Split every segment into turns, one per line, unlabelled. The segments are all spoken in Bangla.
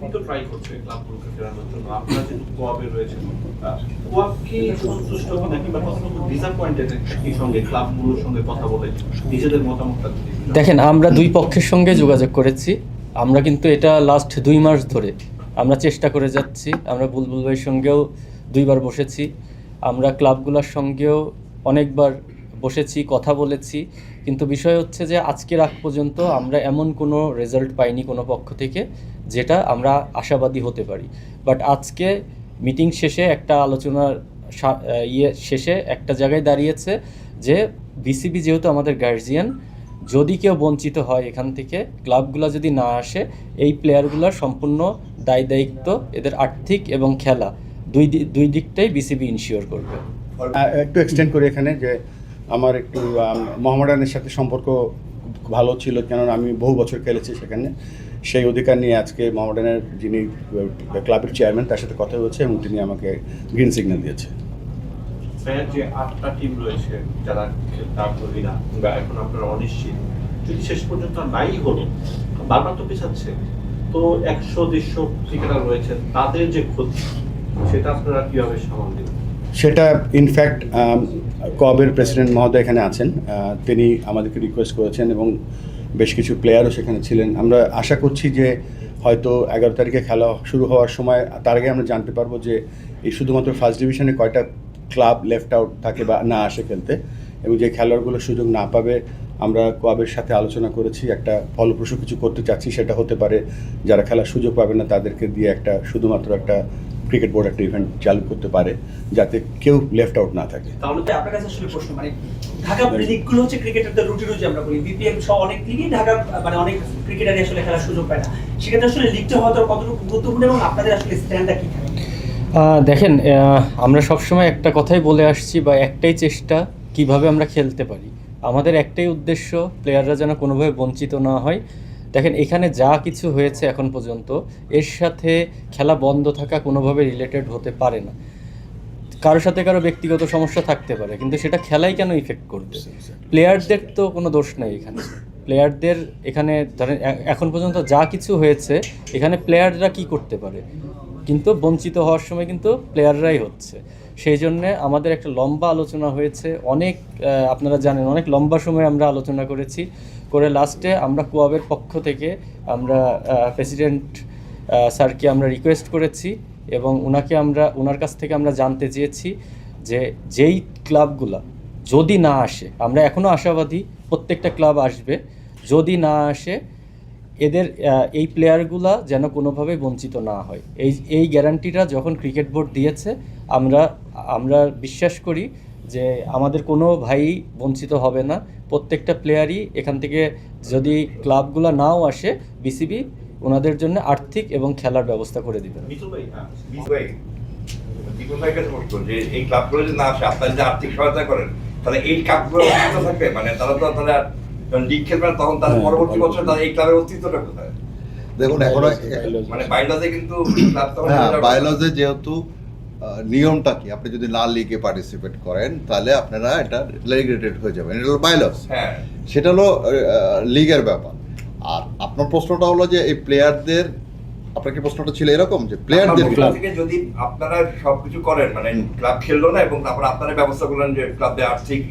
বিসিবি তো ট্রাই করছে ক্লাবগুলোকে ফেরানোর জন্য, আপনারা যেহেতু কোয়াবে রয়েছেন, কোয়াব কি সন্তুষ্ট কিনা কিংবা কতটুকু ডিসঅ্যাপয়েন্টেড এই সঙ্গে ক্লাবগুলোর সঙ্গে কথা বলে নিজেদের মতামতটা?
দেখেন, আমরা দুই পক্ষের সঙ্গে যোগাযোগ করেছি। আমরা কিন্তু এটা লাস্ট 2 মাস ধরে আমরা চেষ্টা করে যাচ্ছি। আমরা বুলবুল ভাইয়ের সঙ্গেও 2বার বসেছি, আমরা ক্লাবগুলোর সঙ্গেও অনেকবার বসেছি, কথা বলেছি, কিন্তু বিষয় হচ্ছে যে আজকের আগ পর্যন্ত আমরা এমন কোনো রেজাল্ট পাইনি কোনো পক্ষ থেকে যেটা আমরা আশাবাদী হতে পারি। বাট আজকে মিটিং শেষে একটা আলোচনার শেষে একটা জায়গায় দাঁড়িয়েছে যে বিসিবি যেহেতু আমাদের গার্জিয়ান, যদি কেউ বঞ্চিত হয় এখান থেকে, ক্লাবগুলো যদি না আসে, এই প্লেয়ারগুলোর সম্পূর্ণ দায়িত্ব এদের আর্থিক এবং খেলা দুই দিকটাই বিসিবি ইনশিওর করবে।
একটু এক্সটেন্ড করি এখানে যে আমার একটু মোহামেডানের সাথে সম্পর্ক ভালো ছিল, কেননা আমি বহু বছর খেলেছি সেখানে। সেই অধিকার নিয়ে আজকে মোহামেডানের যিনি ক্লাবের চেয়ারম্যান তার সাথে কথা হয়েছে এবং তিনি আমাকে গ্রিন সিগন্যাল দিয়েছে।
যে 8টা টিম রয়েছে যারা খেলতে আগ্রহী না কিংবা এখন আপনারা অনিশ্চিত, যদি শেষ পর্যন্ত নাই হলো, বারবার তো পিছাচ্ছে, তো 100-150 ক্রিকেটার রয়েছেন, তাদের যে ক্ষতি সেটা আপনারা কিভাবে সামাল দেবেন?
সেটা ইনফ্যাক্ট কোয়াবের প্রেসিডেন্ট মহোদয় এখানে আছেন, তিনি আমাদেরকে রিকোয়েস্ট করেছেন এবং বেশ কিছু প্লেয়ারও সেখানে ছিলেন। আমরা আশা করছি যে হয়তো 11 তারিখে খেলা শুরু হওয়ার সময় তার আগে আমরা জানতে পারবো যে এই শুধুমাত্র ফার্স্ট ডিভিশনে কয়টা ক্লাব লেফট আউট থাকে বা না আসে খেলতে, এবং যে খেলোয়াড়গুলো সুযোগ না পাবে আমরা কোয়াবের সাথে আলোচনা করেছি, একটা ফলপ্রসূ কিছু করতে চাচ্ছি। সেটা হতে পারে যারা খেলার সুযোগ পাবে না তাদেরকে দিয়ে শুধুমাত্র একটা ক্রিকেট বোর্ড একটা ইভেন্ট চালু করতে পারে যাতে কেউ লেফট আউট না থাকে।
তাহলে আপনার কাছে আসলে প্রশ্ন, মানে ঢাকা লিগগুলো হচ্ছে ক্রিকেটারদের রুটি আমরা বলি, বিপিএল সহ অনেক লিগই ঢাকা মানে অনেক ক্রিকেটারই আসলে খেলার সুযোগ পায় না, সেক্ষেত্রে আসলে লিগটা হওয়া কতটুকু গুরুত্বপূর্ণ এবং আপনাদের আসলে স্ট্যান্ডটা কি থাকে?
দেখেন, আমরা সবসময় একটা কথাই বলে আসছি বা একটাই চেষ্টা, কিভাবে আমরা খেলতে পারি। আমাদের একটাই উদ্দেশ্য, প্লেয়াররা যেন কোনোভাবে বঞ্চিত না হয়। দেখেন, এখানে যা কিছু হয়েছে এখন পর্যন্ত, এর সাথে খেলা বন্ধ থাকা কোনোভাবে রিলেটেড হতে পারে না। কারোর সাথে কারো ব্যক্তিগত সমস্যা থাকতে পারে, কিন্তু সেটা খেলাই কেন ইফেক্ট করবে? প্লেয়ারদের তো কোনো দোষ নেই এখানে। প্লেয়ারদের এখানে ধরেন এখন পর্যন্ত যা কিছু হয়েছে, এখানে প্লেয়াররা কি করতে পারে? কিন্তু বঞ্চিত হওয়ার সময় কিন্তু প্লেয়াররাই হচ্ছে। সেই জন্যে আমাদের একটা লম্বা আলোচনা হয়েছে, অনেক আপনারা জানেন অনেক লম্বা সময় আমরা আলোচনা করেছি, করে লাস্টে আমরা কোয়াবের পক্ষ থেকে আমরা প্রেসিডেন্ট স্যারকে আমরা রিকোয়েস্ট করেছি এবং ওনার কাছ থেকে আমরা জানতে চেয়েছি যে যেই ক্লাবগুলা যদি না আসে, আমরা এখনও আশাবাদী প্রত্যেকটা ক্লাব আসবে, যদি না আসে এদের এই প্লেয়ারগুলা যেন কোনোভাবে বঞ্চিত না হয়। এই গ্যারান্টিটা যখন ক্রিকেট বোর্ড দিয়েছে, আমরা বিশ্বাস করি যে আমাদের কোনো ভাই বঞ্চিত হবে না। প্রত্যেকটা প্লেয়ারই এখান থেকে, যদি ক্লাবগুলো নাও আসে, বিসিবি ওনাদের জন্য আর্থিক এবং খেলার ব্যবস্থা করে দিবেন।
এই ক্লাবগুলো যদি না আসে, আপনারা যদি আর্থিক সহায়তা করেন, তাহলে এই ক্লাবগুলো থাকবে, মানে তারা তো তাহলে লিগ খেলবে না, তখন তার পরবর্তী বছর তার এই ক্লাবের অস্তিত্বটা কোথায়?
দেখুন, এখন
মানে বাইলজে কিন্তু
বায়োলজি যেহেতু নিয়মটা কি, আপনি যদি না লিগে পার্টিসিপেট করেন তাহলে আপনারা এটা রেগুলেটেড হয়ে যাবেন, এটা হলো বায়োলজি।
হ্যাঁ,
সেটা হলো লিগের ব্যাপার। আর আপনার প্রশ্নটা হলো যে এই প্লেয়ারদের, আপনার কি প্রশ্নটা ছিল এরকম যে প্লেয়ারদের
থেকে যদি আপনারা সবকিছু করেন, মানে ক্লাব খেললো না এবং তারপর আপনারা ব্যবস্থা করলেন যে ক্লাবে আর্থিক,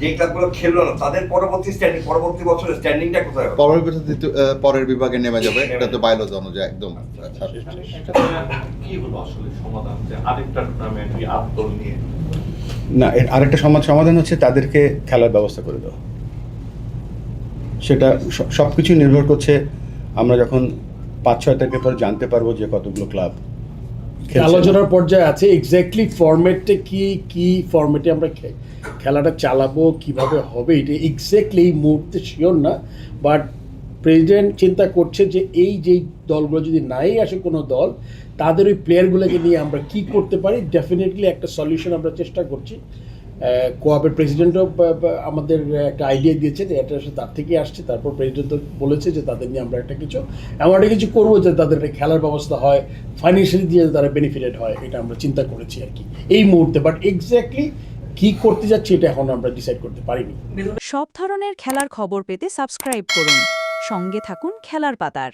যে ক্লাবগুলো খেললো না তাদের পরবর্তী বছরের স্ট্যান্ডিংটা কোথায় হবে?
পরের বিভাগে নেমে যাবে, এটা তো বায়োলজি অনুযায়ী একদম।
কি হলো আসলে সমাধান, যে আরেকটা টুর্নামেন্ট আদল নিয়ে?
না, এর আরেকটা সমাধান হচ্ছে তাদেরকে খেলার ব্যবস্থা করে দেওয়া। সেটা সব কিছু নির্ভর করছে, আমরা যখন 5-6 তারিখের পর জানতে পারবো যে কতগুলো ক্লাব
আলোচনার পর্যায়ে আছে। এক্স্যাক্টলি ফরম্যাটটা কি ফরম্যাটে আমরা খেলাটা চালাবো, কিভাবে হবে, এটা এক্স্যাক্টলি এই মুহূর্তে শিওর না। বাট প্রেসিডেন্ট চিন্তা করছে যে এই যেই দলগুলো যদি নাই আসে কোনো দল, তাদের ওই প্লেয়ারগুলোকে নিয়ে আমরা কি করতে পারি, ডেফিনেটলি একটা সলিউশন আমরা চেষ্টা করছি। কোয়াবের প্রেসিডেন্টও আমাদের একটা আইডিয়া দিয়েছে যে এটা তার থেকে আসছে, তারপর প্রেসিডেন্ট তো বলেছে যে তাদের নিয়ে আমরা এমন একটা কিছু করবো যে তাদের একটা খেলার ব্যবস্থা হয়, ফাইন্যান্সিয়ালি দিয়ে তারা বেনিফিটেড হয়, এটা আমরা চিন্তা করেছি আর কি এই মুহূর্তে। বাট এক্স্যাক্টলি কি করতে যাচ্ছি এটা এখন আমরা ডিসাইড করতে পারিনি।
সব ধরনের খেলার খবর পেতে সাবস্ক্রাইব করুন, সঙ্গে থাকুন খেলার পাতার।